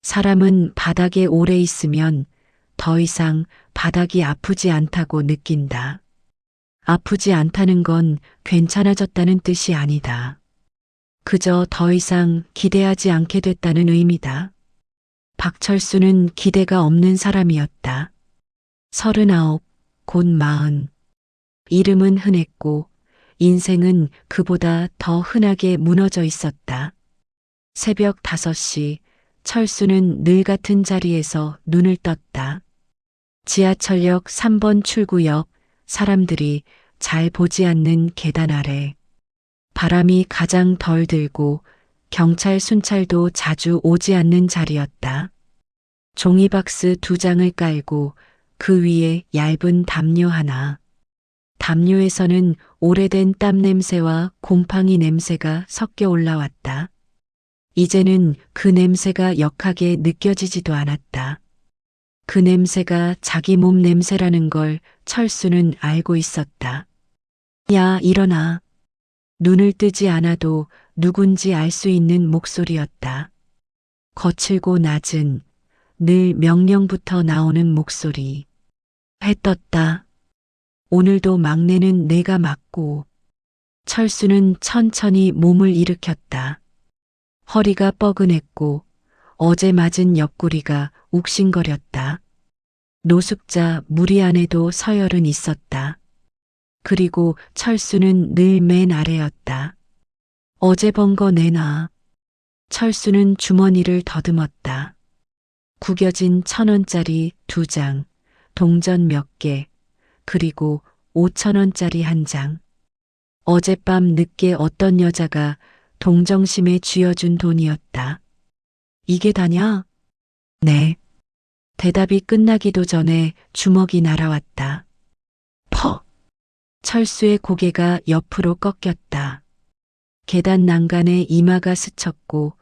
사람은 바닥에 오래 있으면 더 이상 바닥이 아프지 않다고 느낀다. 아프지 않다는 건 괜찮아졌다는 뜻이 아니다. 그저 더 이상 기대하지 않게 됐다는 의미다. 박철수는 기대가 없는 사람이었다. 39, 곧 40. 이름은 흔했고 인생은 그보다 더 흔하게 무너져 있었다. 새벽 5시 철수는 늘 같은 자리에서 눈을 떴다. 지하철역 3번 출구역, 사람들이 잘 보지 않는 계단 아래. 바람이 가장 덜 들고 경찰 순찰도 자주 오지 않는 자리였다. 종이박스 2장을 깔고 그 위에 얇은 담요 하나. 담요에서는 오래된 땀 냄새와 곰팡이 냄새가 섞여 올라왔다. 이제는 그 냄새가 역하게 느껴지지도 않았다. 그 냄새가 자기 몸 냄새라는 걸 철수는 알고 있었다. 야, 일어나. 눈을 뜨지 않아도 누군지 알 수 있는 목소리였다. 거칠고 낮은, 늘 명령부터 나오는 목소리. 해 떴다. 오늘도 막내는 내가 맡고. 철수는 천천히 몸을 일으켰다. 허리가 뻐근했고 어제 맞은 옆구리가 욱신거렸다. 노숙자 무리 안에도 서열은 있었다. 그리고 철수는 늘 맨 아래였다. 어제 번 거 내놔. 철수는 주머니를 더듬었다. 구겨진 1,000원짜리 2장, 동전 몇 개, 그리고 5,000원짜리 1장. 어젯밤 늦게 어떤 여자가 동정심에 쥐어준 돈이었다. 이게 다냐? 네. 대답이 끝나기도 전에 주먹이 날아왔다. 퍽! 철수의 고개가 옆으로 꺾였다. 계단 난간에 이마가 스쳤고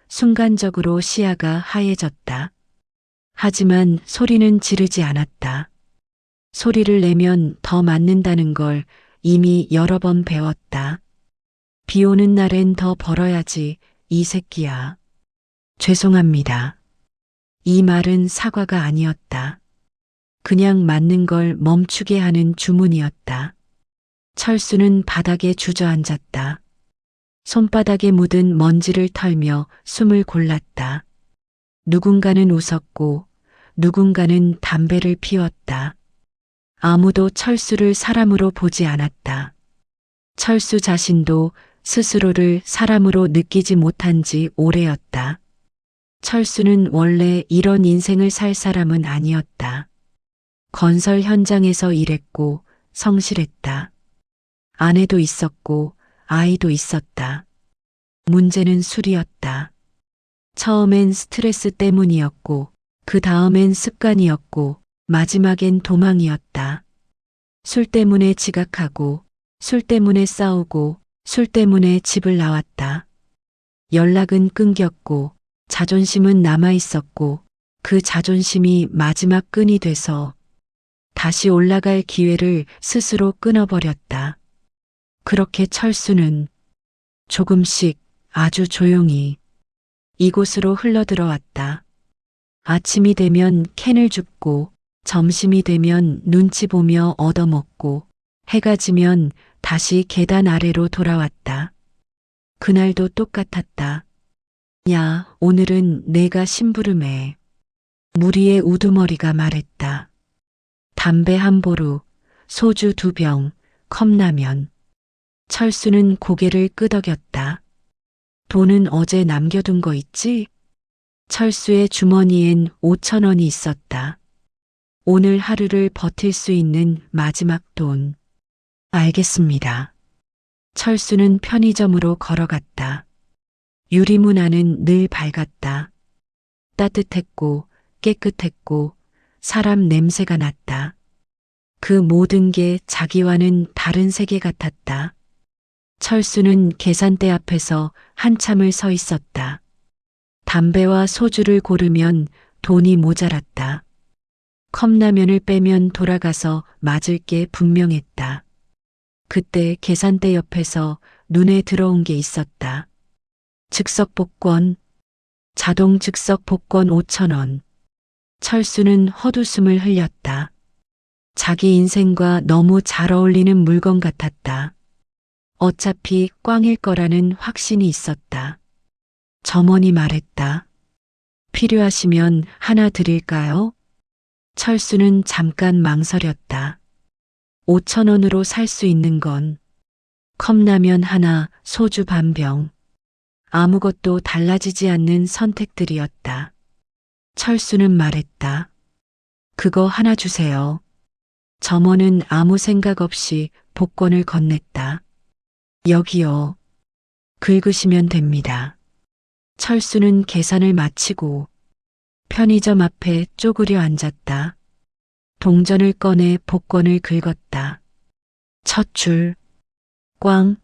순간적으로 시야가 하얘졌다. 하지만 소리는 지르지 않았다. 소리를 내면 더 맞는다는 걸 이미 여러 번 배웠다. 비 오는 날엔 더 벌어야지, 이 새끼야. 죄송합니다. 이 말은 사과가 아니었다. 그냥 맞는 걸 멈추게 하는 주문이었다. 철수는 바닥에 주저앉았다. 손바닥에 묻은 먼지를 털며 숨을 골랐다. 누군가는 웃었고 누군가는 담배를 피웠다. 아무도 철수를 사람으로 보지 않았다. 철수 자신도 스스로를 사람으로 느끼지 못한 지 오래였다. 철수는 원래 이런 인생을 살 사람은 아니었다. 건설 현장에서 일했고 성실했다. 아내도 있었고 아이도 있었다. 문제는 술이었다. 처음엔 스트레스 때문이었고 그 다음엔 습관이었고 마지막엔 도망이었다. 술 때문에 지각하고 술 때문에 싸우고 술 때문에 집을 나왔다. 연락은 끊겼고 자존심은 남아있었고 그 자존심이 마지막 끈이 돼서 다시 올라갈 기회를 스스로 끊어버렸다. 그렇게 철수는 조금씩 아주 조용히 이곳으로 흘러들어왔다. 아침이 되면 캔을 줍고 점심이 되면 눈치 보며 얻어먹고 해가 지면 다시 계단 아래로 돌아왔다. 그날도 똑같았다. 야, 오늘은 내가 심부름해. 무리의 우두머리가 말했다. 담배 한 보루, 소주 2병, 컵라면. 철수는 고개를 끄덕였다. 돈은 어제 남겨둔 거 있지? 철수의 주머니엔 5,000원이 있었다. 오늘 하루를 버틸 수 있는 마지막 돈. 알겠습니다. 철수는 편의점으로 걸어갔다. 유리문 안은 늘 밝았다. 따뜻했고 깨끗했고 사람 냄새가 났다. 그 모든 게 자기와는 다른 세계 같았다. 철수는 계산대 앞에서 한참을 서 있었다. 담배와 소주를 고르면 돈이 모자랐다. 컵라면을 빼면 돌아가서 맞을 게 분명했다. 그때 계산대 옆에서 눈에 들어온 게 있었다. 즉석 복권. 자동 즉석 복권 5,000원. 철수는 헛웃음을 흘렸다. 자기 인생과 너무 잘 어울리는 물건 같았다. 어차피 꽝일 거라는 확신이 있었다. 점원이 말했다. 필요하시면 하나 드릴까요? 철수는 잠깐 망설였다. 5,000원으로 살 수 있는 건 컵라면 하나, 소주 반 병. 아무것도 달라지지 않는 선택들이었다. 철수는 말했다. 그거 하나 주세요. 점원은 아무 생각 없이 복권을 건넸다. 여기요. 긁으시면 됩니다. 철수는 계산을 마치고 편의점 앞에 쪼그려 앉았다. 동전을 꺼내 복권을 긁었다. 첫 줄, 꽝.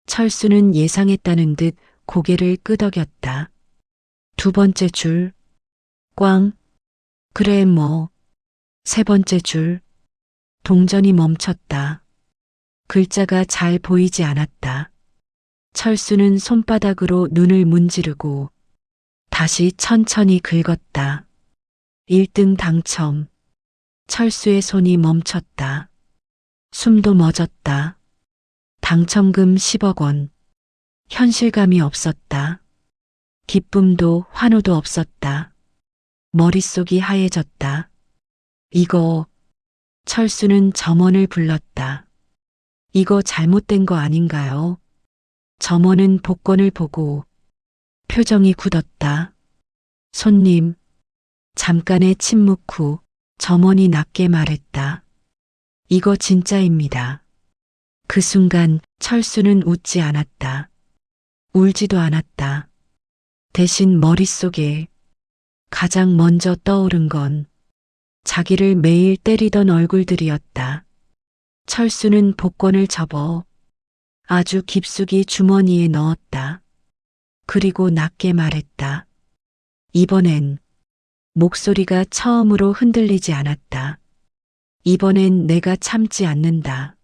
철수는 예상했다는 듯 고개를 끄덕였다. 두 번째 줄, 꽝. 그래 뭐. 세 번째 줄, 동전이 멈췄다. 글자가 잘 보이지 않았다. 철수는 손바닥으로 눈을 문지르고 다시 천천히 긁었다. 1등 당첨. 철수의 손이 멈췄다. 숨도 멎었다. 당첨금 10억 원. 현실감이 없었다. 기쁨도 환호도 없었다. 머릿속이 하얘졌다. 이거. 철수는 점원을 불렀다. 이거 잘못된 거 아닌가요? 점원은 복권을 보고 표정이 굳었다. 손님. 잠깐의 침묵 후 점원이 낮게 말했다. 이거 진짜입니다. 그 순간 철수는 웃지 않았다. 울지도 않았다. 대신 머릿속에 가장 먼저 떠오른 건 자기를 매일 때리던 얼굴들이었다. 철수는 복권을 접어 아주 깊숙이 주머니에 넣었다. 그리고 낮게 말했다. 이번엔 목소리가 처음으로 흔들리지 않았다. 이번엔 내가 참지 않는다.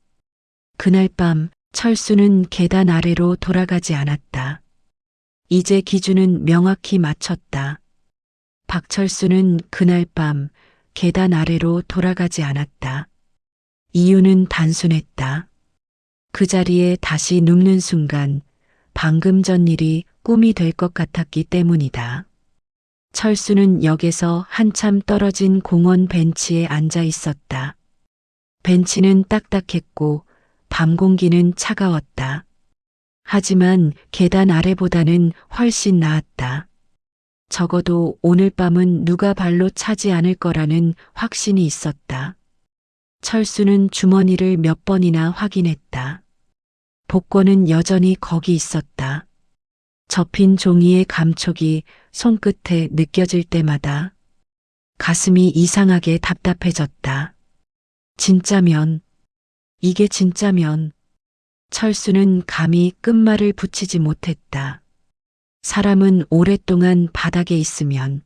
그날 밤 철수는 계단 아래로 돌아가지 않았다. 이제 기준은 명확히 맞췄다. 박철수는 그날 밤 계단 아래로 돌아가지 않았다. 이유는 단순했다. 그 자리에 다시 눕는 순간 방금 전 일이 꿈이 될 것 같았기 때문이다. 철수는 역에서 한참 떨어진 공원 벤치에 앉아 있었다. 벤치는 딱딱했고 밤 공기는 차가웠다. 하지만 계단 아래보다는 훨씬 나았다. 적어도 오늘 밤은 누가 발로 차지 않을 거라는 확신이 있었다. 철수는 주머니를 몇 번이나 확인했다. 복권은 여전히 거기 있었다. 접힌 종이의 감촉이 손끝에 느껴질 때마다 가슴이 이상하게 답답해졌다. 진짜면, 이게 진짜면, 철수는 감히 끝말을 붙이지 못했다. 사람은 오랫동안 바닥에 있으면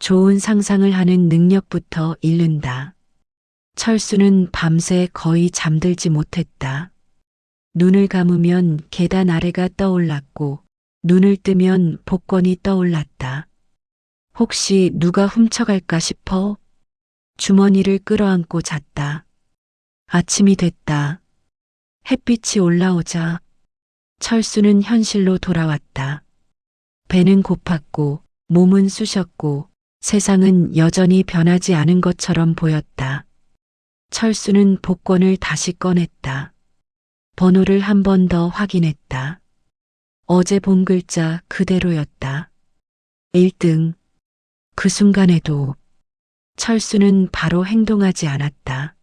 좋은 상상을 하는 능력부터 잃는다. 철수는 밤새 거의 잠들지 못했다. 눈을 감으면 계단 아래가 떠올랐고 눈을 뜨면 복권이 떠올랐다. 혹시 누가 훔쳐갈까 싶어 주머니를 끌어안고 잤다. 아침이 됐다. 햇빛이 올라오자 철수는 현실로 돌아왔다. 배는 고팠고 몸은 쑤셨고 세상은 여전히 변하지 않은 것처럼 보였다. 철수는 복권을 다시 꺼냈다. 번호를 한 번 더 확인했다. 어제 본 글자 그대로였다. 1등. 그 순간에도 철수는 바로 행동하지 않았다.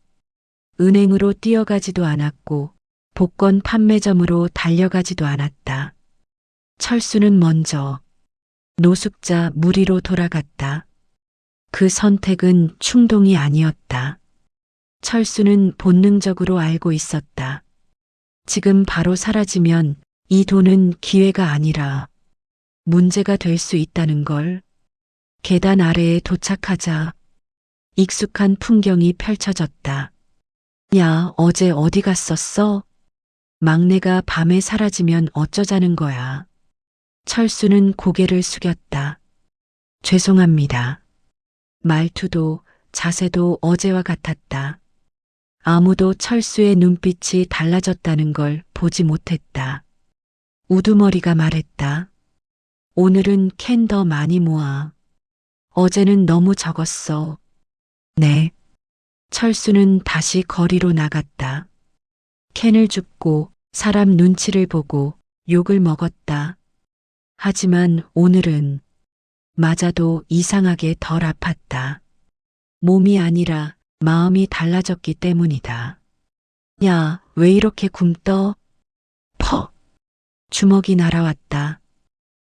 은행으로 뛰어가지도 않았고 복권 판매점으로 달려가지도 않았다. 철수는 먼저 노숙자 무리로 돌아갔다. 그 선택은 충동이 아니었다. 철수는 본능적으로 알고 있었다. 지금 바로 사라지면 이 돈은 기회가 아니라 문제가 될 수 있다는 걸. 계단 아래에 도착하자 익숙한 풍경이 펼쳐졌다. 야, 어제 어디 갔었어? 막내가 밤에 사라지면 어쩌자는 거야. 철수는 고개를 숙였다. 죄송합니다. 말투도 자세도 어제와 같았다. 아무도 철수의 눈빛이 달라졌다는 걸 보지 못했다. 우두머리가 말했다. 오늘은 캔 더 많이 모아. 어제는 너무 적었어. 네. 철수는 다시 거리로 나갔다. 캔을 줍고 사람 눈치를 보고 욕을 먹었다. 하지만 오늘은 맞아도 이상하게 덜 아팠다. 몸이 아니라 마음이 달라졌기 때문이다. 야, 왜 이렇게 굼떠? 퍽! 주먹이 날아왔다.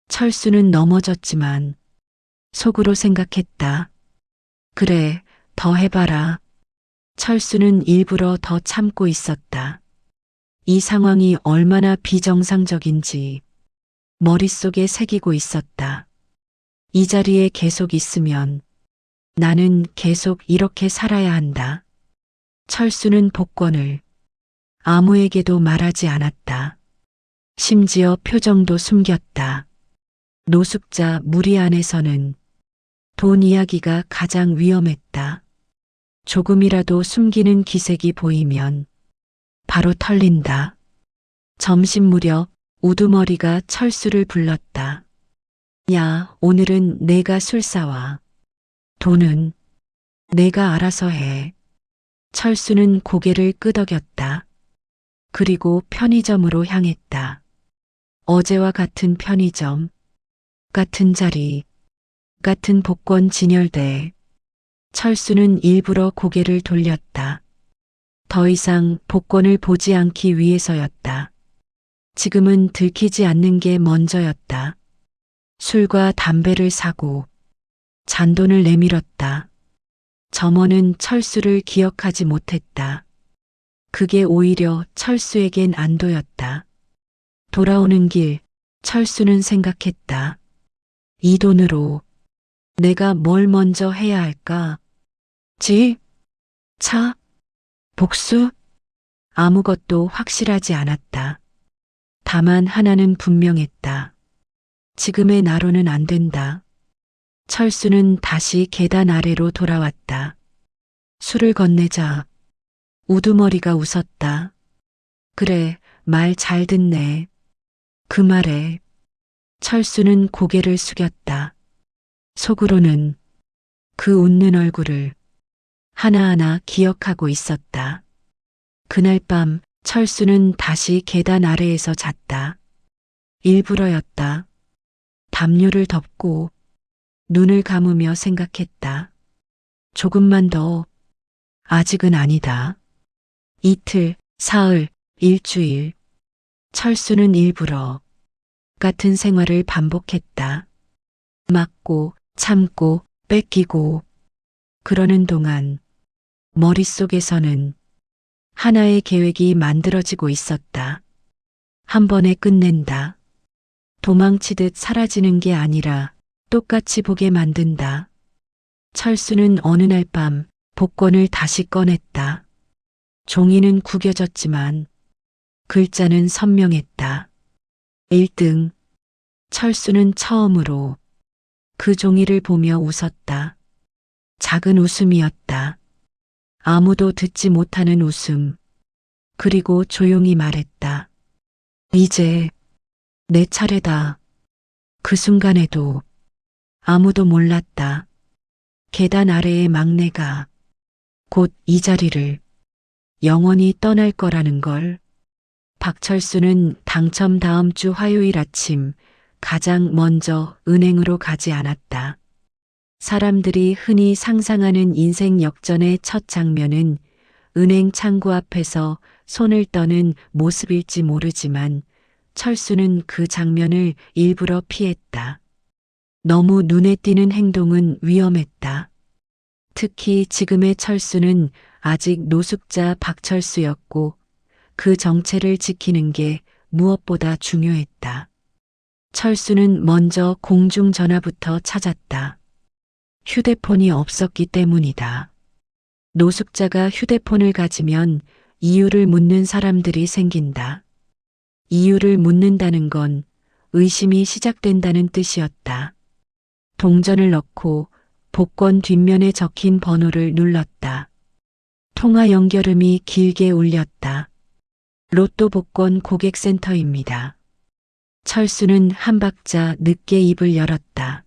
철수는 넘어졌지만 속으로 생각했다. 그래, 더 해봐라. 철수는 일부러 더 참고 있었다. 이 상황이 얼마나 비정상적인지 머릿속에 새기고 있었다. 이 자리에 계속 있으면 나는 계속 이렇게 살아야 한다. 철수는 복권을 아무에게도 말하지 않았다. 심지어 표정도 숨겼다. 노숙자 무리 안에서는 돈 이야기가 가장 위험했다. 조금이라도 숨기는 기색이 보이면 바로 털린다. 점심 무렵 우두머리가 철수를 불렀다. 야, 오늘은 내가 술 사와. 돈은 내가 알아서 해. 철수는 고개를 끄덕였다. 그리고 편의점으로 향했다. 어제와 같은 편의점, 같은 자리, 같은 복권 진열대. 철수는 일부러 고개를 돌렸다. 더 이상 복권을 보지 않기 위해서였다. 지금은 들키지 않는 게 먼저였다. 술과 담배를 사고 잔돈을 내밀었다. 점원은 철수를 기억하지 못했다. 그게 오히려 철수에겐 안도였다. 돌아오는 길 철수는 생각했다. 이 돈으로 내가 뭘 먼저 해야 할까? 집? 차? 복수? 아무것도 확실하지 않았다. 다만 하나는 분명했다. 지금의 나로는 안 된다. 철수는 다시 계단 아래로 돌아왔다. 술을 건네자 우두머리가 웃었다. 그래, 말 잘 듣네. 그 말에 철수는 고개를 숙였다. 속으로는 그 웃는 얼굴을 하나하나 기억하고 있었다. 그날 밤 철수는 다시 계단 아래에서 잤다. 일부러였다. 담요를 덮고 눈을 감으며 생각했다. 조금만 더. 아직은 아니다. 이틀, 사흘, 일주일. 철수는 일부러 같은 생활을 반복했다. 막고, 참고, 뺏기고. 그러는 동안 머릿속에서는 하나의 계획이 만들어지고 있었다. 한 번에 끝낸다. 도망치듯 사라지는 게 아니라 똑같이 보게 만든다. 철수는 어느 날 밤 복권을 다시 꺼냈다. 종이는 구겨졌지만 글자는 선명했다. 1등. 철수는 처음으로 그 종이를 보며 웃었다. 작은 웃음이었다. 아무도 듣지 못하는 웃음. 그리고 조용히 말했다. 이제 내 차례다. 그 순간에도 아무도 몰랐다. 계단 아래의 막내가 곧 이 자리를 영원히 떠날 거라는 걸. 박철수는 당첨 다음 주 화요일 아침 가장 먼저 은행으로 가지 않았다. 사람들이 흔히 상상하는 인생 역전의 첫 장면은 은행 창구 앞에서 손을 떠는 모습일지 모르지만 철수는 그 장면을 일부러 피했다. 너무 눈에 띄는 행동은 위험했다. 특히 지금의 철수는 아직 노숙자 박철수였고 그 정체를 지키는 게 무엇보다 중요했다. 철수는 먼저 공중전화부터 찾았다. 휴대폰이 없었기 때문이다. 노숙자가 휴대폰을 가지면 이유를 묻는 사람들이 생긴다. 이유를 묻는다는 건 의심이 시작된다는 뜻이었다. 동전을 넣고 복권 뒷면에 적힌 번호를 눌렀다. 통화 연결음이 길게 울렸다. 로또 복권 고객센터입니다. 철수는 한 박자 늦게 입을 열었다.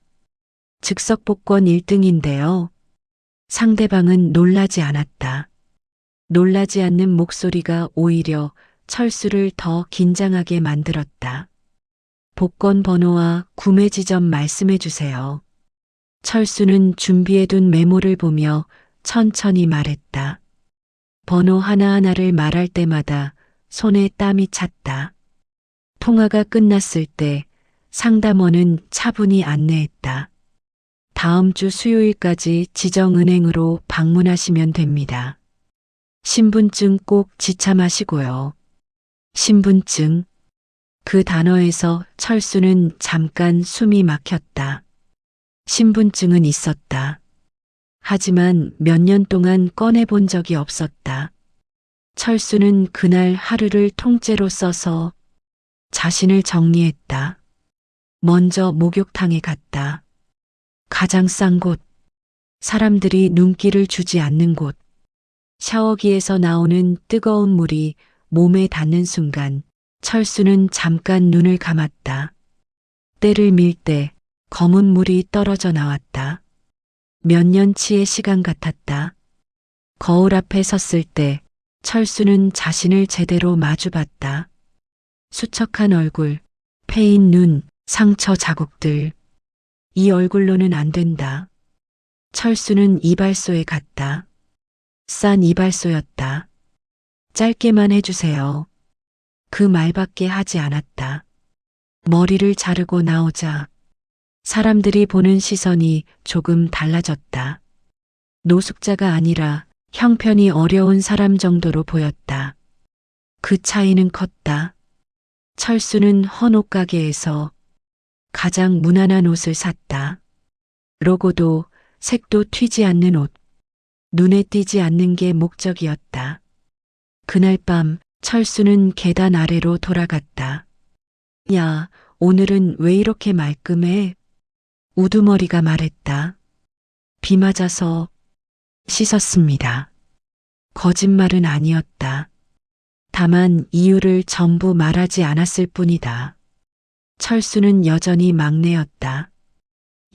즉석 복권 1등인데요. 상대방은 놀라지 않았다. 놀라지 않는 목소리가 오히려 철수를 더 긴장하게 만들었다. 복권 번호와 구매 지점 말씀해 주세요. 철수는 준비해둔 메모를 보며 천천히 말했다. 번호 하나하나를 말할 때마다 손에 땀이 찼다. 통화가 끝났을 때 상담원은 차분히 안내했다. 다음 주 수요일까지 지정은행으로 방문하시면 됩니다. 신분증 꼭 지참하시고요. 신분증. 그 단어에서 철수는 잠깐 숨이 막혔다. 신분증은 있었다. 하지만 몇 년 동안 꺼내본 적이 없었다. 철수는 그날 하루를 통째로 써서 자신을 정리했다. 먼저 목욕탕에 갔다. 가장 싼 곳, 사람들이 눈길을 주지 않는 곳, 샤워기에서 나오는 뜨거운 물이 몸에 닿는 순간 철수는 잠깐 눈을 감았다. 때를 밀 때 검은 물이 떨어져 나왔다. 몇 년치의 시간 같았다. 거울 앞에 섰을 때 철수는 자신을 제대로 마주봤다. 수척한 얼굴, 패인 눈, 상처 자국들. 이 얼굴로는 안 된다. 철수는 이발소에 갔다. 싼 이발소였다. 짧게만 해주세요. 그 말밖에 하지 않았다. 머리를 자르고 나오자 사람들이 보는 시선이 조금 달라졌다. 노숙자가 아니라 형편이 어려운 사람 정도로 보였다. 그 차이는 컸다. 철수는 헌옷 가게에서 가장 무난한 옷을 샀다. 로고도 색도 튀지 않는 옷, 눈에 띄지 않는 게 목적이었다. 그날 밤 철수는 계단 아래로 돌아갔다. 야, 오늘은 왜 이렇게 말끔해? 우두머리가 말했다. 비 맞아서 씻었습니다. 거짓말은 아니었다. 다만 이유를 전부 말하지 않았을 뿐이다. 철수는 여전히 막내였다.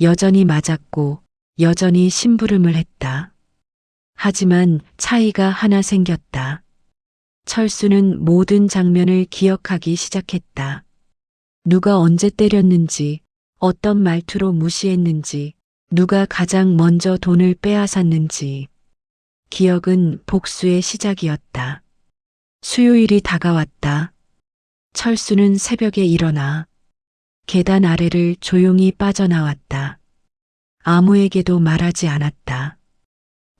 여전히 맞았고 여전히 심부름을 했다. 하지만 차이가 하나 생겼다. 철수는 모든 장면을 기억하기 시작했다. 누가 언제 때렸는지, 어떤 말투로 무시했는지, 누가 가장 먼저 돈을 빼앗았는지. 기억은 복수의 시작이었다. 수요일이 다가왔다. 철수는 새벽에 일어나 계단 아래를 조용히 빠져나왔다. 아무에게도 말하지 않았다.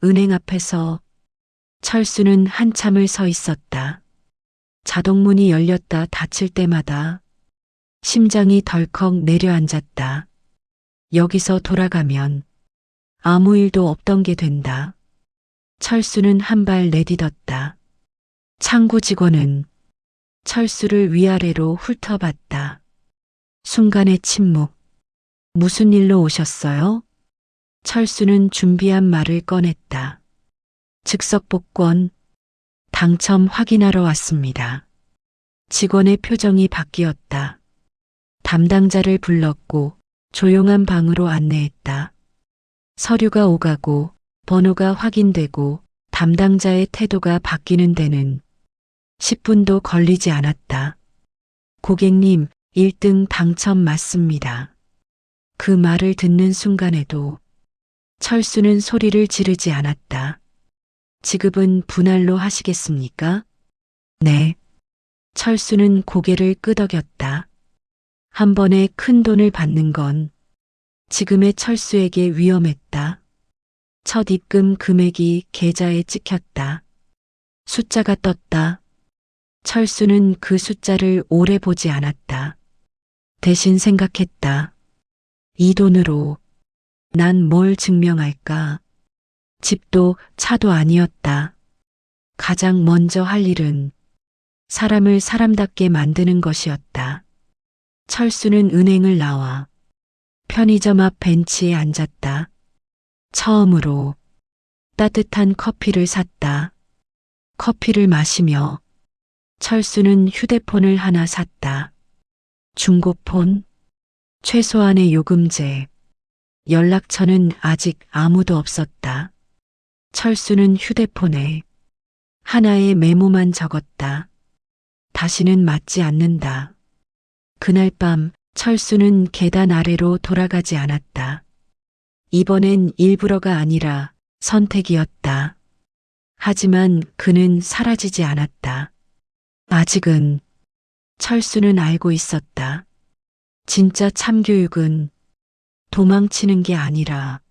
은행 앞에서 철수는 한참을 서 있었다. 자동문이 열렸다 닫힐 때마다 심장이 덜컥 내려앉았다. 여기서 돌아가면 아무 일도 없던 게 된다. 철수는 한 발 내딛었다. 창구 직원은 철수를 위아래로 훑어봤다. 순간의 침묵. 무슨 일로 오셨어요? 철수는 준비한 말을 꺼냈다. 즉석 복권 당첨 확인하러 왔습니다. 직원의 표정이 바뀌었다. 담당자를 불렀고 조용한 방으로 안내했다. 서류가 오가고 번호가 확인되고 담당자의 태도가 바뀌는 데는 10분도 걸리지 않았다. 고객님, 1등 당첨 맞습니다. 그 말을 듣는 순간에도 철수는 소리를 지르지 않았다. 지급은 분할로 하시겠습니까? 네. 철수는 고개를 끄덕였다. 한 번에 큰 돈을 받는 건 지금의 철수에게 위험했다. 첫 입금 금액이 계좌에 찍혔다. 숫자가 떴다. 철수는 그 숫자를 오래 보지 않았다. 대신 생각했다. 이 돈으로 난 뭘 증명할까? 집도 차도 아니었다. 가장 먼저 할 일은 사람을 사람답게 만드는 것이었다. 철수는 은행을 나와 편의점 앞 벤치에 앉았다. 처음으로 따뜻한 커피를 샀다. 커피를 마시며 철수는 휴대폰을 하나 샀다. 중고폰, 최소한의 요금제, 연락처는 아직 아무도 없었다. 철수는 휴대폰에 하나의 메모만 적었다. 다시는 맞지 않는다. 그날 밤 철수는 계단 아래로 돌아가지 않았다. 이번엔 일부러가 아니라 선택이었다. 하지만 그는 사라지지 않았다. 아직은 철수는 알고 있었다. 진짜 참교육은 도망치는 게 아니라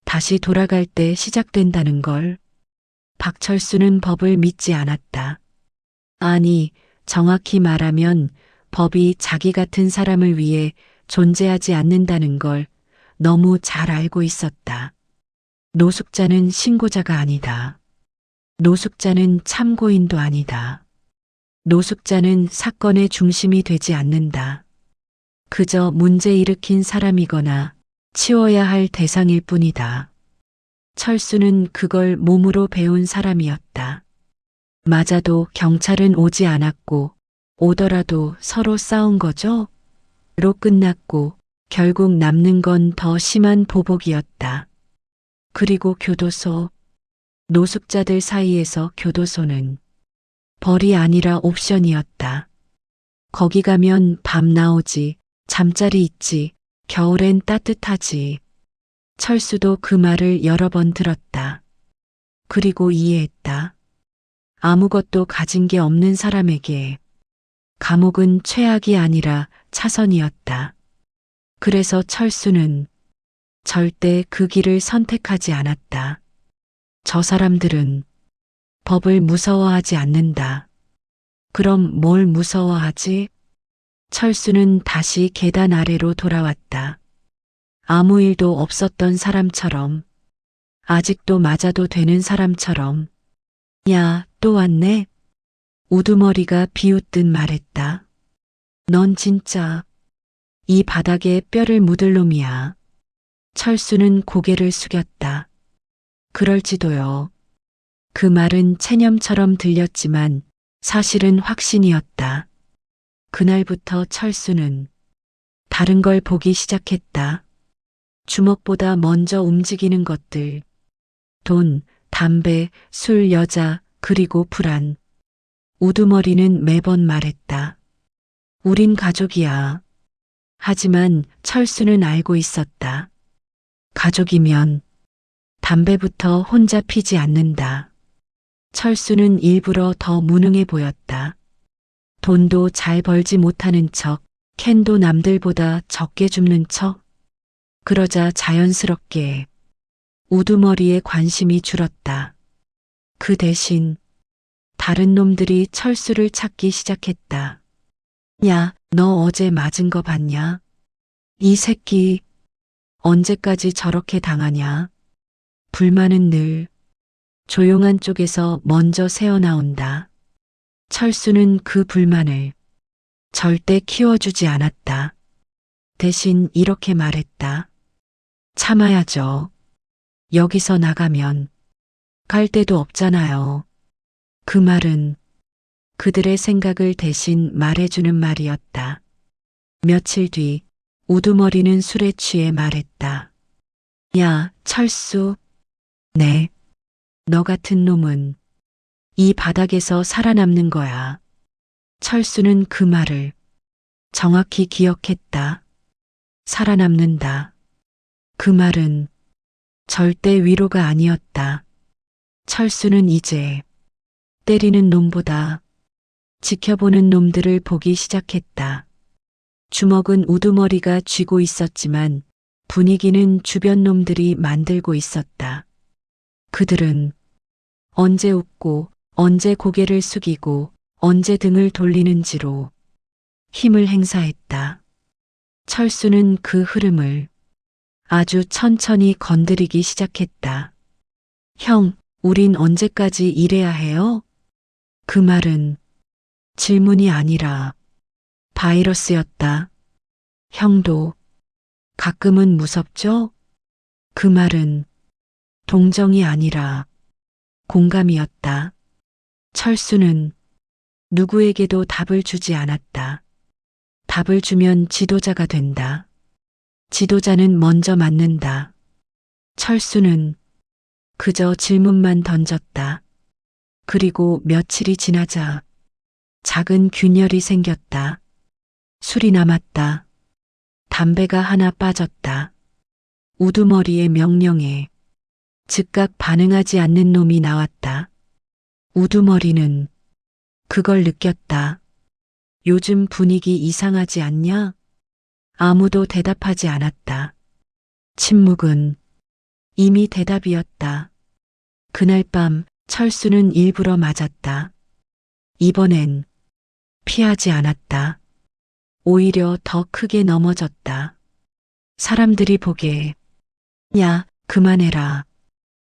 다시 돌아갈 때 시작된다는 걸. 박철수는 법을 믿지 않았다. 아니, 정확히 말하면 법이 자기 같은 사람을 위해 존재하지 않는다는 걸 너무 잘 알고 있었다. 노숙자는 신고자가 아니다. 노숙자는 참고인도 아니다. 노숙자는 사건의 중심이 되지 않는다. 그저 문제 일으킨 사람이거나 치워야 할 대상일 뿐이다. 철수는 그걸 몸으로 배운 사람이었다. 맞아도 경찰은 오지 않았고 오더라도 서로 싸운 거죠? 로 끝났고 결국 남는 건 더 심한 보복이었다. 그리고 교도소. 노숙자들 사이에서 교도소는 벌이 아니라 옵션이었다. 거기 가면 밤 나오지, 잠자리 있지, 겨울엔 따뜻하지. 철수도 그 말을 여러 번 들었다. 그리고 이해했다. 아무것도 가진 게 없는 사람에게 감옥은 최악이 아니라 차선이었다. 그래서 철수는 절대 그 길을 선택하지 않았다. 저 사람들은 법을 무서워하지 않는다. 그럼 뭘 무서워하지? 철수는 다시 계단 아래로 돌아왔다. 아무 일도 없었던 사람처럼, 아직도 맞아도 되는 사람처럼. 야, 또 왔네? 우두머리가 비웃듯 말했다. 넌 진짜 이 바닥에 뼈를 묻을 놈이야. 철수는 고개를 숙였다. 그럴지도요. 그 말은 체념처럼 들렸지만 사실은 확신이었다. 그날부터 철수는 다른 걸 보기 시작했다. 주먹보다 먼저 움직이는 것들. 돈, 담배, 술, 여자, 그리고 불안. 우두머리는 매번 말했다. 우린 가족이야. 하지만 철수는 알고 있었다. 가족이면 담배부터 혼자 피지 않는다. 철수는 일부러 더 무능해 보였다. 돈도 잘 벌지 못하는 척, 캔도 남들보다 적게 줍는 척. 그러자 자연스럽게 우두머리에 관심이 줄었다. 그 대신 다른 놈들이 철수를 찾기 시작했다. 야, 너 어제 맞은 거 봤냐? 이 새끼 언제까지 저렇게 당하냐? 불만은 늘 조용한 쪽에서 먼저 새어나온다. 철수는 그 불만을 절대 키워주지 않았다. 대신 이렇게 말했다. 참아야죠. 여기서 나가면 갈 데도 없잖아요. 그 말은 그들의 생각을 대신 말해주는 말이었다. 며칠 뒤 우두머리는 술에 취해 말했다. 야, 철수. 네. 너 같은 놈은 이 바닥에서 살아남는 거야. 철수는 그 말을 정확히 기억했다. 살아남는다. 그 말은 절대 위로가 아니었다. 철수는 이제 때리는 놈보다 지켜보는 놈들을 보기 시작했다. 주먹은 우두머리가 쥐고 있었지만 분위기는 주변 놈들이 만들고 있었다. 그들은 언제 웃고 언제 고개를 숙이고 언제 등을 돌리는지로 힘을 행사했다. 철수는 그 흐름을 아주 천천히 건드리기 시작했다. 형, 우린 언제까지 이래야 해요? 그 말은 질문이 아니라 바이러스였다. 형도 가끔은 무섭죠? 그 말은 동정이 아니라 공감이었다. 철수는 누구에게도 답을 주지 않았다. 답을 주면 지도자가 된다. 지도자는 먼저 맞는다. 철수는 그저 질문만 던졌다. 그리고 며칠이 지나자 작은 균열이 생겼다. 술이 남았다. 담배가 하나 빠졌다. 우두머리의 명령에 즉각 반응하지 않는 놈이 나왔다. 우두머리는 그걸 느꼈다. 요즘 분위기 이상하지 않냐? 아무도 대답하지 않았다. 침묵은 이미 대답이었다. 그날 밤 철수는 일부러 맞았다. 이번엔 피하지 않았다. 오히려 더 크게 넘어졌다. 사람들이 보게 야, 그만해라.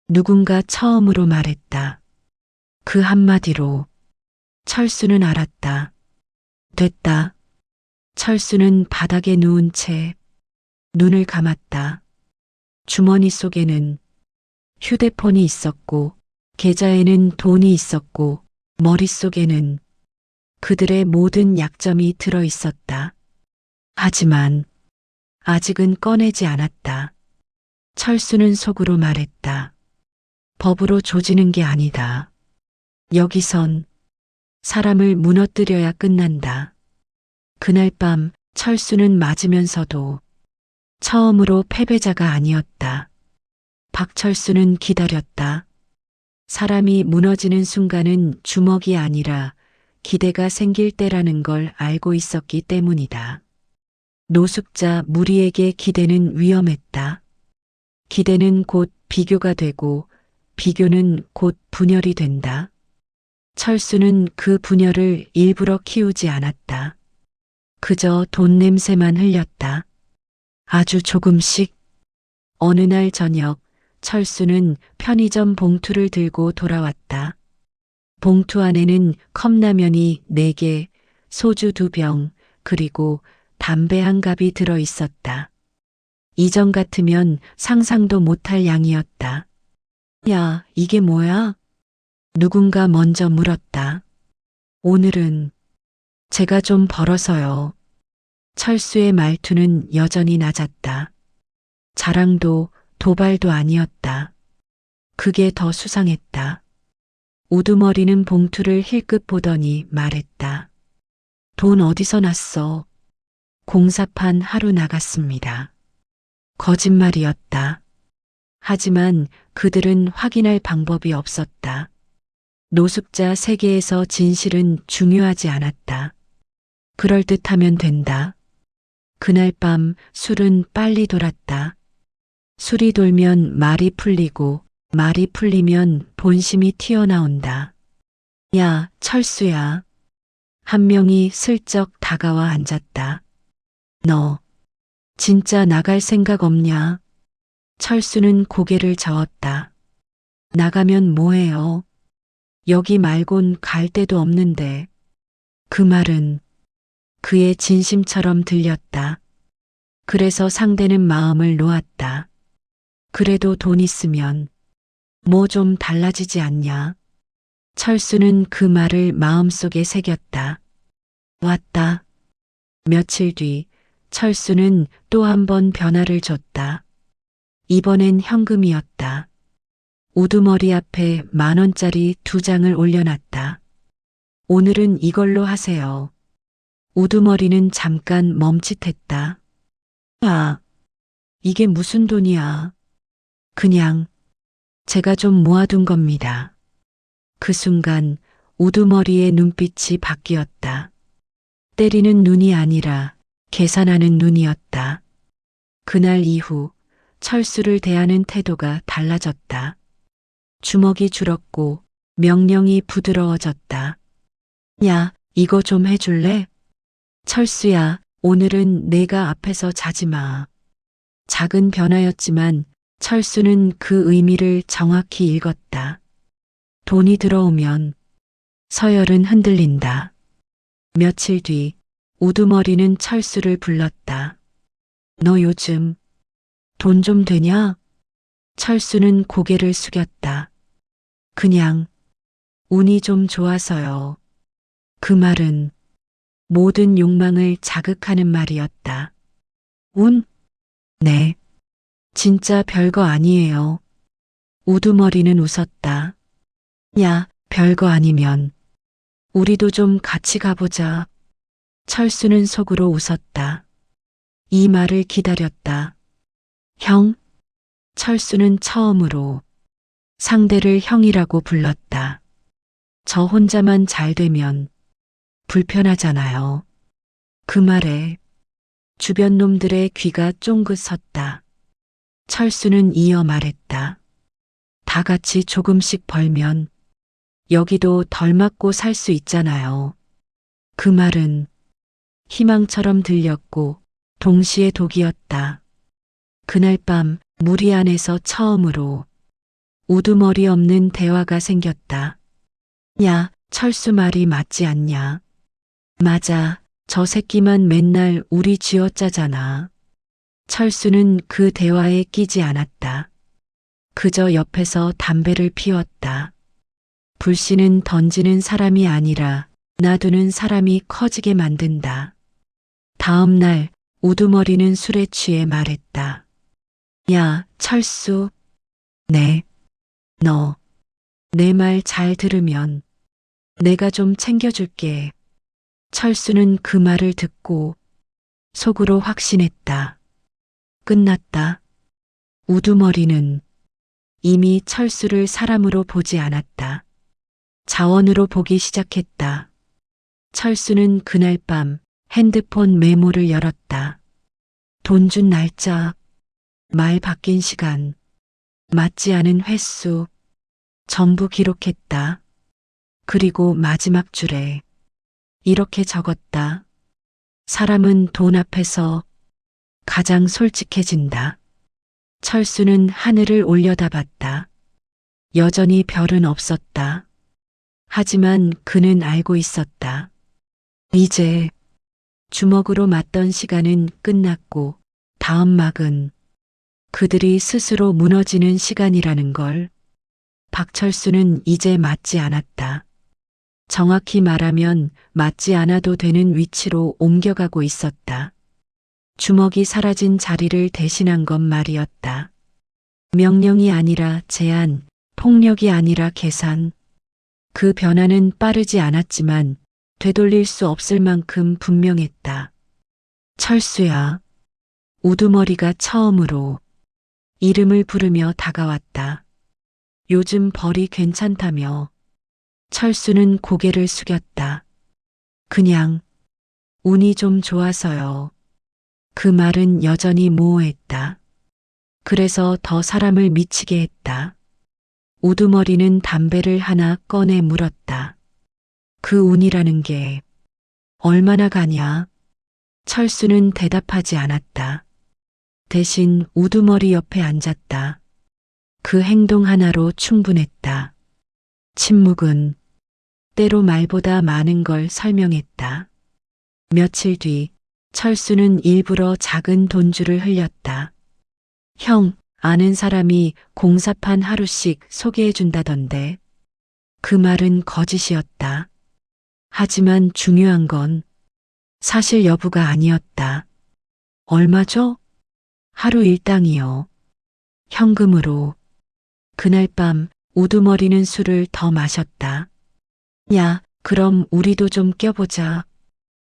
누군가 처음으로 말했다. 그 한마디로 철수는 알았다. 됐다. 철수는 바닥에 누운 채 눈을 감았다. 주머니 속에는 휴대폰이 있었고 계좌에는 돈이 있었고 머릿속에는 그들의 모든 약점이 들어 있었다. 하지만 아직은 꺼내지 않았다. 철수는 속으로 말했다. 법으로 조지는 게 아니다. 여기선 사람을 무너뜨려야 끝난다. 그날 밤 철수는 맞으면서도 처음으로 패배자가 아니었다. 박철수는 기다렸다. 사람이 무너지는 순간은 주먹이 아니라 기대가 생길 때라는 걸 알고 있었기 때문이다. 노숙자 무리에게 기대는 위험했다. 기대는 곧 비교가 되고 비교는 곧 분열이 된다. 철수는 그 분열을 일부러 키우지 않았다. 그저 돈 냄새만 흘렸다. 아주 조금씩. 어느 날 저녁 철수는 편의점 봉투를 들고 돌아왔다. 봉투 안에는 컵라면이 4개, 소주 2병, 그리고 담배 한 갑이 들어 있었다. 이전 같으면 상상도 못할 양이었다. 야, 이게 뭐야? 누군가 먼저 물었다. 오늘은 제가 좀 벌어서요. 철수의 말투는 여전히 낮았다. 자랑도 도발도 아니었다. 그게 더 수상했다. 우두머리는 봉투를 힐끗 보더니 말했다. 돈 어디서 났어? 공사판 하루 나갔습니다. 거짓말이었다. 하지만 그들은 확인할 방법이 없었다. 노숙자 세계에서 진실은 중요하지 않았다. 그럴듯하면 된다. 그날 밤 술은 빨리 돌았다. 술이 돌면 말이 풀리고 말이 풀리면 본심이 튀어나온다. 야, 철수야. 한 명이 슬쩍 다가와 앉았다. 너 진짜 나갈 생각 없냐? 철수는 고개를 저었다. 나가면 뭐해요? 여기 말곤 갈 데도 없는데. 그 말은 그의 진심처럼 들렸다. 그래서 상대는 마음을 놓았다. 그래도 돈 있으면 뭐 좀 달라지지 않냐? 철수는 그 말을 마음속에 새겼다. 왔다. 며칠 뒤 철수는 또 한 번 변화를 줬다. 이번엔 현금이었다. 우두머리 앞에 10,000원짜리 2장을 올려놨다. 오늘은 이걸로 하세요. 우두머리는 잠깐 멈칫했다. 아, 이게 무슨 돈이야? 그냥 제가 좀 모아둔 겁니다. 그 순간 우두머리의 눈빛이 바뀌었다. 때리는 눈이 아니라 계산하는 눈이었다. 그날 이후 철수를 대하는 태도가 달라졌다. 주먹이 줄었고 명령이 부드러워졌다. 야, 이거 좀 해줄래? 철수야, 오늘은 내가 앞에서 자지 마. 작은 변화였지만 철수는 그 의미를 정확히 읽었다. 돈이 들어오면 서열은 흔들린다. 며칠 뒤 우두머리는 철수를 불렀다. 너 요즘 돈 좀 되냐? 철수는 고개를 숙였다. 그냥 운이 좀 좋아서요. 그 말은 모든 욕망을 자극하는 말이었다. 운? 네. 진짜 별거 아니에요. 우두머리는 웃었다. 야, 별거 아니면 우리도 좀 같이 가보자. 철수는 속으로 웃었다. 이 말을 기다렸다. 형? 철수는 처음으로 상대를 형이라고 불렀다. 저 혼자만 잘 되면 불편하잖아요. 그 말에 주변 놈들의 귀가 쫑긋 섰다. 철수는 이어 말했다. 다 같이 조금씩 벌면 여기도 덜 맞고 살 수 있잖아요. 그 말은 희망처럼 들렸고 동시에 독이었다. 그날 밤 무리 안에서 처음으로 우두머리 없는 대화가 생겼다. 야, 철수 말이 맞지 않냐? 맞아. 저 새끼만 맨날 우리 쥐어짜잖아. 철수는 그 대화에 끼지 않았다. 그저 옆에서 담배를 피웠다. 불씨는 던지는 사람이 아니라 놔두는 사람이 커지게 만든다. 다음 날 우두머리는 술에 취해 말했다. 야, 철수. 네. 너. 내 말 잘 들으면 내가 좀 챙겨줄게. 철수는 그 말을 듣고 속으로 확신했다. 끝났다. 우두머리는 이미 철수를 사람으로 보지 않았다. 자원으로 보기 시작했다. 철수는 그날 밤 핸드폰 메모를 열었다. 돈 준 날짜, 말 바뀐 시간, 맞지 않은 횟수, 전부 기록했다. 그리고 마지막 줄에 이렇게 적었다. 사람은 돈 앞에서 가장 솔직해진다. 철수는 하늘을 올려다봤다. 여전히 별은 없었다. 하지만 그는 알고 있었다. 이제 주먹으로 맞던 시간은 끝났고 다음 막은 그들이 스스로 무너지는 시간이라는 걸. 박철수는 이제 맞지 않았다. 정확히 말하면 맞지 않아도 되는 위치로 옮겨가고 있었다. 주먹이 사라진 자리를 대신한 건 말이었다. 명령이 아니라 제한, 폭력이 아니라 계산. 그 변화는 빠르지 않았지만 되돌릴 수 없을 만큼 분명했다. 철수야. 우두머리가 처음으로 이름을 부르며 다가왔다. 요즘 벌이 괜찮다며. 철수는 고개를 숙였다. 그냥 운이 좀 좋아서요. 그 말은 여전히 모호했다. 그래서 더 사람을 미치게 했다. 우두머리는 담배를 하나 꺼내 물었다. 그 운이라는 게 얼마나 가냐? 철수는 대답하지 않았다. 대신 우두머리 옆에 앉았다. 그 행동 하나로 충분했다. 침묵은 때로 말보다 많은 걸 설명했다. 며칠 뒤 철수는 일부러 작은 돈줄을 흘렸다. 형, 아는 사람이 공사판 하루씩 소개해준다던데. 그 말은 거짓이었다. 하지만 중요한 건 사실 여부가 아니었다. 얼마죠? 하루 일당이요. 현금으로. 그날 밤 우두머리는 술을 더 마셨다. 야, 그럼 우리도 좀 껴보자.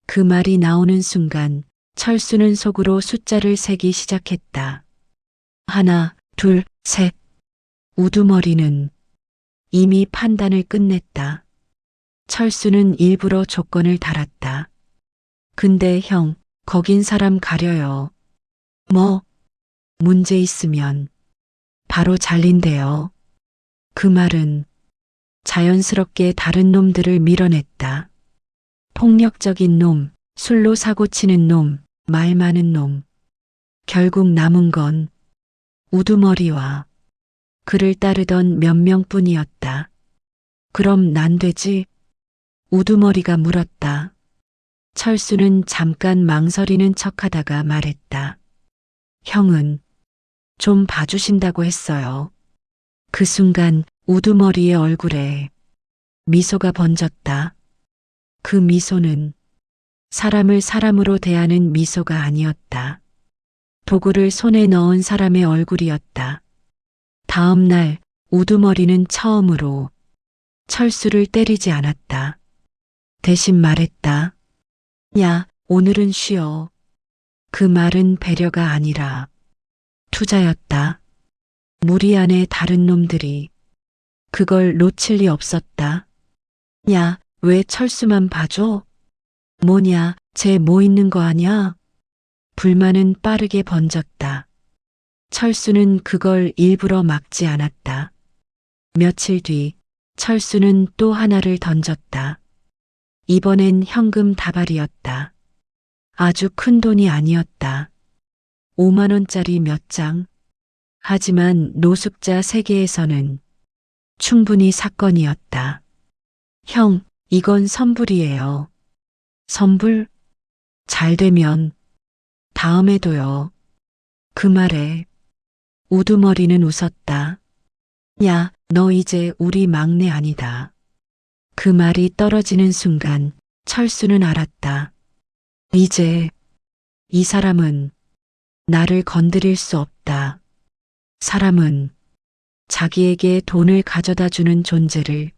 그 말이 나오는 순간 철수는 속으로 숫자를 세기 시작했다. 하나, 둘, 셋. 우두머리는 이미 판단을 끝냈다. 철수는 일부러 조건을 달았다. 근데 형, 거긴 사람 가려요. 뭐? 문제 있으면 바로 잘린대요. 그 말은 자연스럽게 다른 놈들을 밀어냈다. 폭력적인 놈, 술로 사고치는 놈, 말 많은 놈. 결국 남은 건 우두머리와 그를 따르던 몇 명뿐이었다. 그럼 난 되지? 우두머리가 물었다. 철수는 잠깐 망설이는 척하다가 말했다. 형은 좀 봐주신다고 했어요. 그 순간 우두머리의 얼굴에 미소가 번졌다. 그 미소는 사람을 사람으로 대하는 미소가 아니었다. 도구를 손에 넣은 사람의 얼굴이었다. 다음 날 우두머리는 처음으로 철수를 때리지 않았다. 대신 말했다. 야, 오늘은 쉬어. 그 말은 배려가 아니라 투자였다. 무리 안에 다른 놈들이 그걸 놓칠 리 없었다. 야, 왜 철수만 봐줘? 뭐냐, 쟤 뭐 있는 거 아냐? 불만은 빠르게 번졌다. 철수는 그걸 일부러 막지 않았다. 며칠 뒤 철수는 또 하나를 던졌다. 이번엔 현금 다발이었다. 아주 큰 돈이 아니었다. 5만 원짜리 몇 장. 하지만 노숙자 세계에서는 충분히 사건이었다. 형, 이건 선불이에요. 선불? 잘 되면 다음에도요. 그 말에 우두머리는 웃었다. 야, 너 이제 우리 막내 아니다. 그 말이 떨어지는 순간 철수는 알았다. 이제 이 사람은 나를 건드릴 수 없다. 사람은 자기에게 돈을 가져다 주는 존재를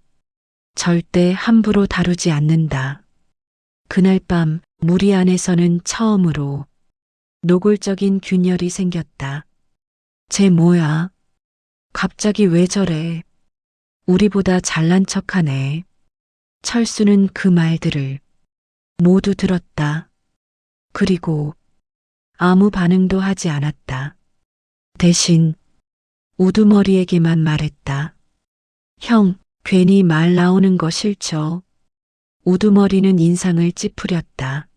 절대 함부로 다루지 않는다. 그날 밤 무리 안에서는 처음으로 노골적인 균열이 생겼다. 쟤 뭐야? 갑자기 왜 저래? 우리보다 잘난 척하네. 철수는 그 말들을 모두 들었다. 그리고 아무 반응도 하지 않았다. 대신 우두머리에게만 말했다. 형, 괜히 말 나오는 거 싫죠? 우두머리는 인상을 찌푸렸다.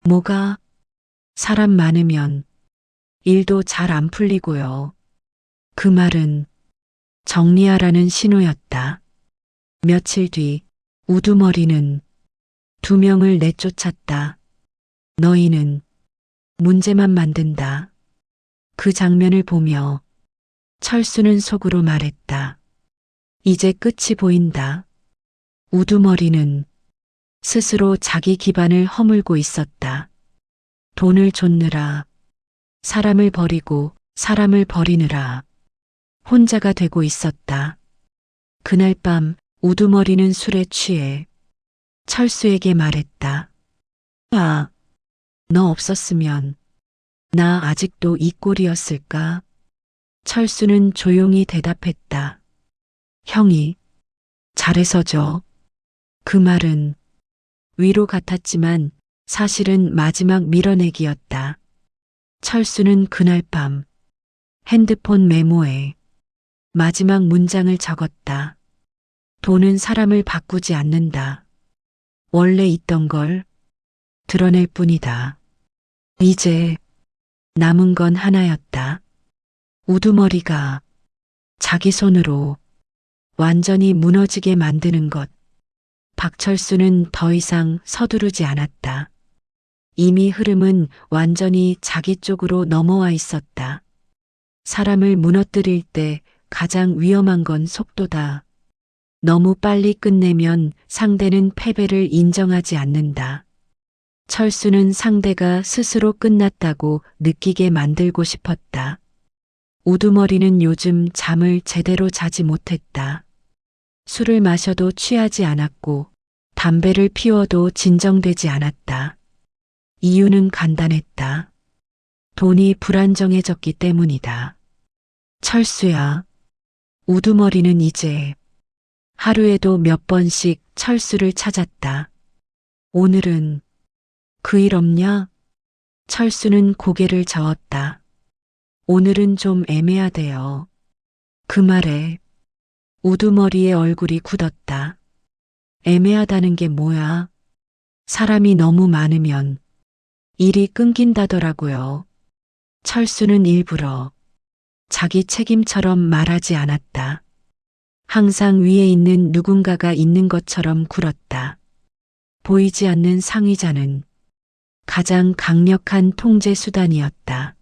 뭐가? 사람 많으면 일도 잘 안 풀리고요. 그 말은 정리하라는 신호였다. 며칠 뒤 우두머리는 2명을 내쫓았다. 너희는 문제만 만든다. 그 장면을 보며 철수는 속으로 말했다. 이제 끝이 보인다. 우두머리는 스스로 자기 기반을 허물고 있었다. 돈을 쫓느라 사람을 버리고 사람을 버리느라 혼자가 되고 있었다. 그날 밤 우두머리는 술에 취해 철수에게 말했다. 아, 너 없었으면 나 아직도 이 꼴이었을까? 철수는 조용히 대답했다. 형이 잘해서죠. 그 말은 위로 같았지만 사실은 마지막 밀어내기였다. 철수는 그날 밤 핸드폰 메모에 마지막 문장을 적었다. 돈은 사람을 바꾸지 않는다. 원래 있던 걸 드러낼 뿐이다. 이제 남은 건 하나였다. 우두머리가 자기 손으로 완전히 무너지게 만드는 것. 박철수는 더 이상 서두르지 않았다. 이미 흐름은 완전히 자기 쪽으로 넘어와 있었다. 사람을 무너뜨릴 때 가장 위험한 건 속도다. 너무 빨리 끝내면 상대는 패배를 인정하지 않는다. 철수는 상대가 스스로 끝났다고 느끼게 만들고 싶었다. 우두머리는 요즘 잠을 제대로 자지 못했다. 술을 마셔도 취하지 않았고 담배를 피워도 진정되지 않았다. 이유는 간단했다. 돈이 불안정해졌기 때문이다. 철수야. 우두머리는 이제 하루에도 몇 번씩 철수를 찾았다. 오늘은 그 일 없냐? 철수는 고개를 저었다. 오늘은 좀 애매하대요. 그 말에 우두머리의 얼굴이 굳었다. 애매하다는 게 뭐야? 사람이 너무 많으면 일이 끊긴다더라고요. 철수는 일부러 자기 책임처럼 말하지 않았다. 항상 위에 있는 누군가가 있는 것처럼 굴었다. 보이지 않는 상위자는 가장 강력한 통제 수단이었다.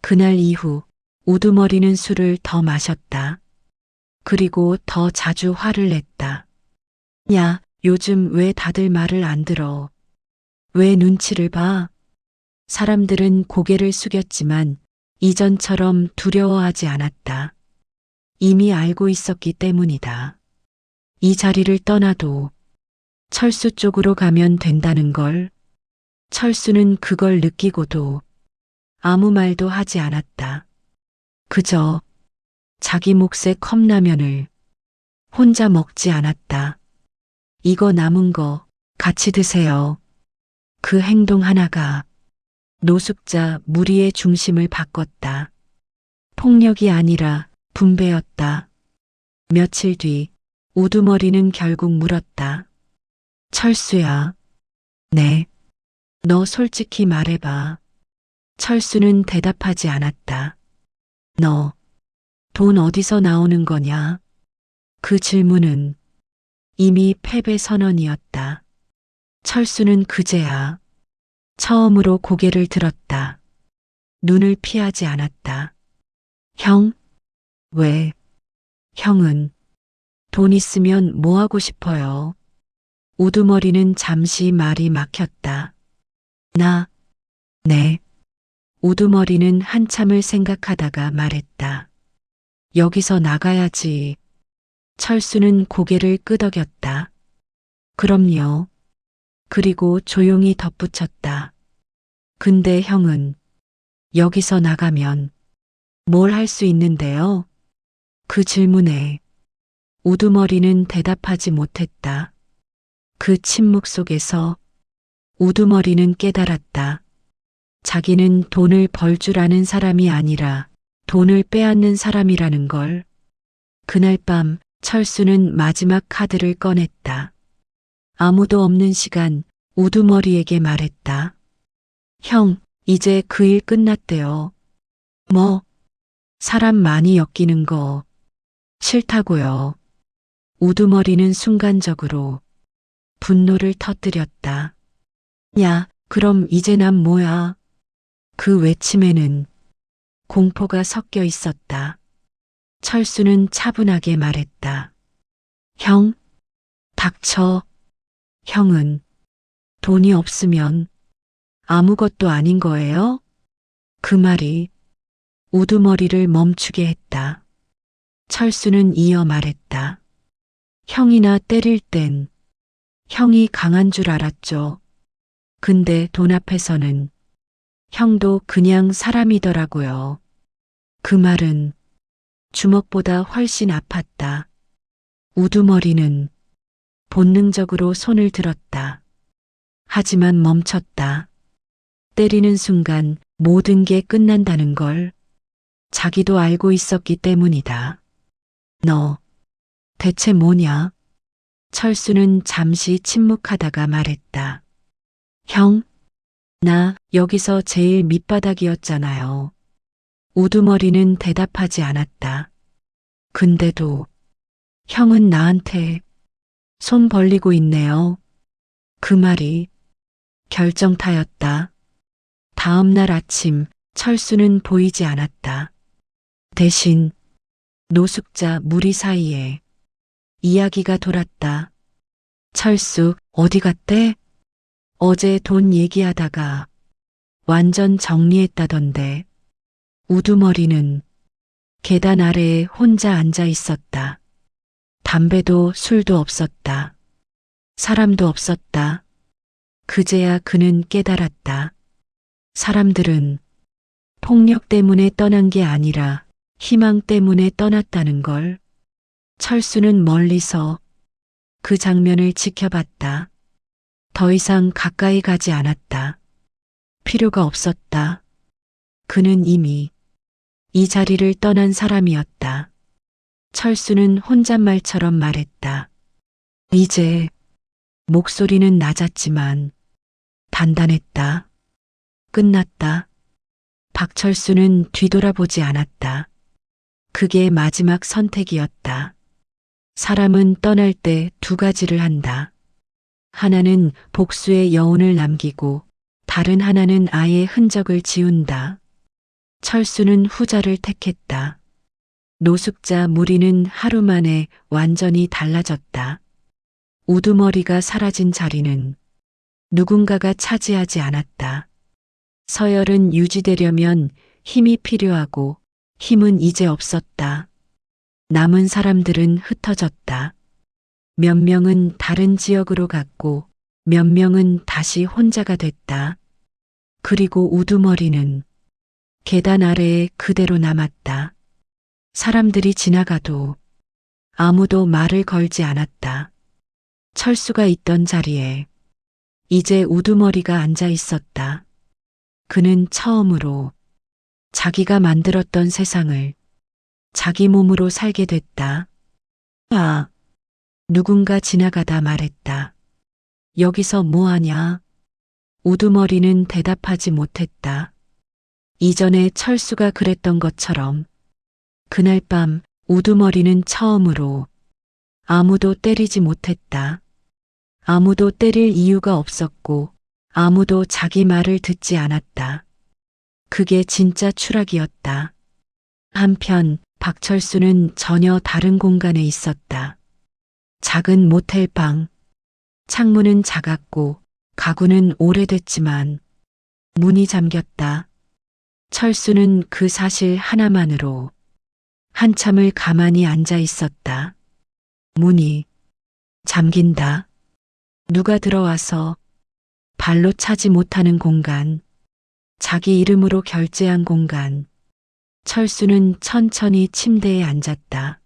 그날 이후 우두머리는 술을 더 마셨다. 그리고 더 자주 화를 냈다. 야, 요즘 왜 다들 말을 안 들어? 왜 눈치를 봐? 사람들은 고개를 숙였지만 이전처럼 두려워하지 않았다. 이미 알고 있었기 때문이다. 이 자리를 떠나도 철수 쪽으로 가면 된다는 걸. 철수는 그걸 느끼고도 아무 말도 하지 않았다. 그저 자기 몫의 컵라면을 혼자 먹지 않았다. 이거 남은 거 같이 드세요. 그 행동 하나가 노숙자 무리의 중심을 바꿨다. 폭력이 아니라 분배였다. 며칠 뒤 우두머리는 결국 물었다. 철수야. 네. 너 솔직히 말해봐. 철수는 대답하지 않았다. 너 돈 어디서 나오는 거냐? 그 질문은 이미 패배 선언이었다. 철수는 그제야 처음으로 고개를 들었다. 눈을 피하지 않았다. 형? 왜? 형은 돈 있으면 뭐 하고 싶어요? 우두머리는 잠시 말이 막혔다. 네. 우두머리는 한참을 생각하다가 말했다. 여기서 나가야지. 철수는 고개를 끄덕였다. 그럼요. 그리고 조용히 덧붙였다. 근데 형은 여기서 나가면 뭘 할 수 있는데요? 그 질문에 우두머리는 대답하지 못했다. 그 침묵 속에서 우두머리는 깨달았다. 자기는 돈을 벌 줄 아는 사람이 아니라 돈을 빼앗는 사람이라는 걸. 그날 밤 철수는 마지막 카드를 꺼냈다. 아무도 없는 시간 우두머리에게 말했다. 형, 이제 그 일 끝났대요. 뭐? 사람 많이 엮이는 거 싫다고요. 우두머리는 순간적으로 분노를 터뜨렸다. 야, 그럼 이제 난 뭐야? 그 외침에는 공포가 섞여 있었다. 철수는 차분하게 말했다. 형, 닥쳐. 형은 돈이 없으면 아무것도 아닌 거예요? 그 말이 우두머리를 멈추게 했다. 철수는 이어 말했다. 형이나 때릴 땐 형이 강한 줄 알았죠. 근데 돈 앞에서는 형도 그냥 사람이더라고요. 그 말은 주먹보다 훨씬 아팠다. 우두머리는 본능적으로 손을 들었다. 하지만 멈췄다. 때리는 순간 모든 게 끝난다는 걸 자기도 알고 있었기 때문이다. 너 대체 뭐냐? 철수는 잠시 침묵하다가 말했다. 형, 나 여기서 제일 밑바닥이었잖아요. 우두머리는 대답하지 않았다. 근데도 형은 나한테 손 벌리고 있네요. 그 말이 결정타였다. 다음 날 아침 철수는 보이지 않았다. 대신 노숙자 무리 사이에 이야기가 돌았다. 철수 어디 갔대? 어제 돈 얘기하다가 완전 정리했다던데. 우두머리는 계단 아래에 혼자 앉아 있었다. 담배도 술도 없었다. 사람도 없었다. 그제야 그는 깨달았다. 사람들은 폭력 때문에 떠난 게 아니라 희망 때문에 떠났다는 걸. 철수는 멀리서 그 장면을 지켜봤다. 더 이상 가까이 가지 않았다. 필요가 없었다. 그는 이미 이 자리를 떠난 사람이었다. 철수는 혼잣말처럼 말했다. 이제 목소리는 낮았지만 단단했다. 끝났다. 박철수는 뒤돌아보지 않았다. 그게 마지막 선택이었다. 사람은 떠날 때 두 가지를 한다. 하나는 복수의 여운을 남기고 다른 하나는 아예 흔적을 지운다. 철수는 후자를 택했다. 노숙자 무리는 하루 만에 완전히 달라졌다. 우두머리가 사라진 자리는 누군가가 차지하지 않았다. 서열은 유지되려면 힘이 필요하고 힘은 이제 없었다. 남은 사람들은 흩어졌다. 몇 명은 다른 지역으로 갔고 몇 명은 다시 혼자가 됐다. 그리고 우두머리는 계단 아래에 그대로 남았다. 사람들이 지나가도 아무도 말을 걸지 않았다. 철수가 있던 자리에 이제 우두머리가 앉아 있었다. 그는 처음으로 자기가 만들었던 세상을 자기 몸으로 살게 됐다. 아, 누군가 지나가다 말했다. 여기서 뭐 하냐? 우두머리는 대답하지 못했다. 이전에 철수가 그랬던 것처럼 그날 밤 우두머리는 처음으로 아무도 때리지 못했다. 아무도 때릴 이유가 없었고 아무도 자기 말을 듣지 않았다. 그게 진짜 추락이었다. 한편 박철수는 전혀 다른 공간에 있었다. 작은 모텔방. 창문은 작았고 가구는 오래됐지만 문이 잠겼다. 철수는 그 사실 하나만으로 한참을 가만히 앉아 있었다. 문이 잠긴다. 누가 들어와서 발로 차지 못하는 공간. 자기 이름으로 결제한 공간. 철수는 천천히 침대에 앉았다.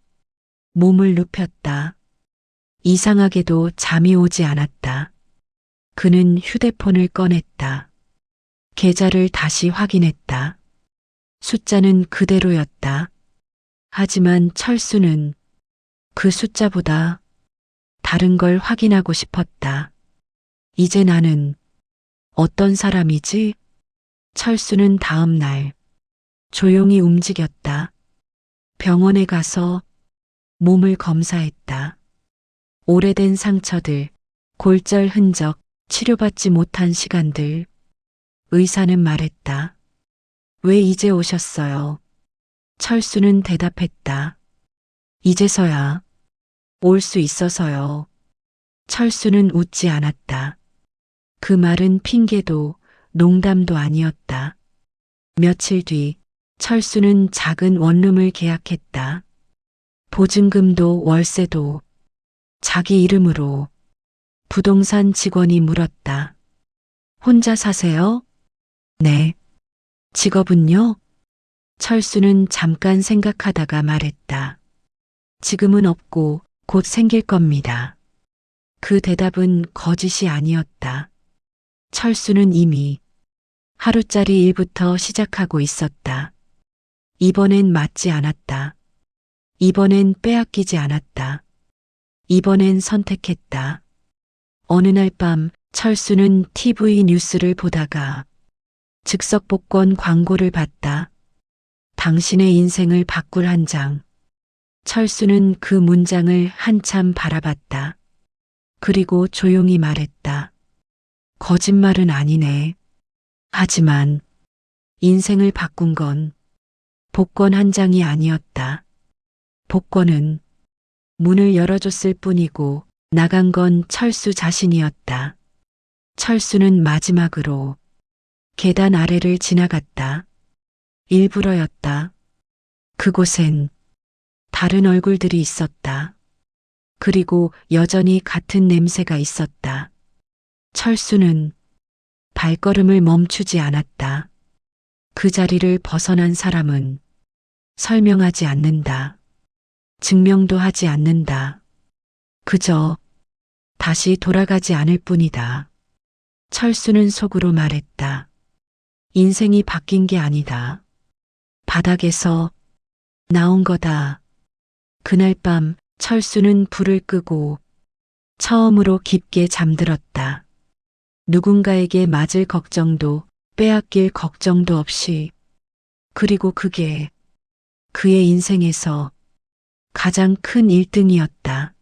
몸을 눕혔다. 이상하게도 잠이 오지 않았다. 그는 휴대폰을 꺼냈다. 계좌를 다시 확인했다. 숫자는 그대로였다. 하지만 철수는 그 숫자보다 다른 걸 확인하고 싶었다. 이제 나는 어떤 사람이지? 철수는 다음 날 조용히 움직였다. 병원에 가서 몸을 검사했다. 오래된 상처들, 골절 흔적, 치료받지 못한 시간들. 의사는 말했다. 왜 이제 오셨어요? 철수는 대답했다. 이제서야 올 수 있어서요. 철수는 웃지 않았다. 그 말은 핑계도 농담도 아니었다. 며칠 뒤 철수는 작은 원룸을 계약했다. 보증금도 월세도 자기 이름으로. 부동산 직원이 물었다. 혼자 사세요? 네. 직업은요? 철수는 잠깐 생각하다가 말했다. 지금은 없고 곧 생길 겁니다. 그 대답은 거짓이 아니었다. 철수는 이미 하루짜리 일부터 시작하고 있었다. 이번엔 맞지 않았다. 이번엔 빼앗기지 않았다. 이번엔 선택했다. 어느 날 밤 철수는 TV 뉴스를 보다가 즉석 복권 광고를 봤다. 당신의 인생을 바꿀 한 장. 철수는 그 문장을 한참 바라봤다. 그리고 조용히 말했다. 거짓말은 아니네. 하지만 인생을 바꾼 건 복권 한 장이 아니었다. 복권은 문을 열어줬을 뿐이고 나간 건 철수 자신이었다. 철수는 마지막으로 계단 아래를 지나갔다. 일부러였다. 그곳엔 다른 얼굴들이 있었다. 그리고 여전히 같은 냄새가 있었다. 철수는 발걸음을 멈추지 않았다. 그 자리를 벗어난 사람은 설명하지 않는다. 증명도 하지 않는다. 그저 다시 돌아가지 않을 뿐이다. 철수는 속으로 말했다. 인생이 바뀐 게 아니다. 바닥에서 나온 거다. 그날 밤 철수는 불을 끄고 처음으로 깊게 잠들었다. 누군가에게 맞을 걱정도 빼앗길 걱정도 없이. 그리고 그게 그의 인생에서 가장 큰 1등이었다.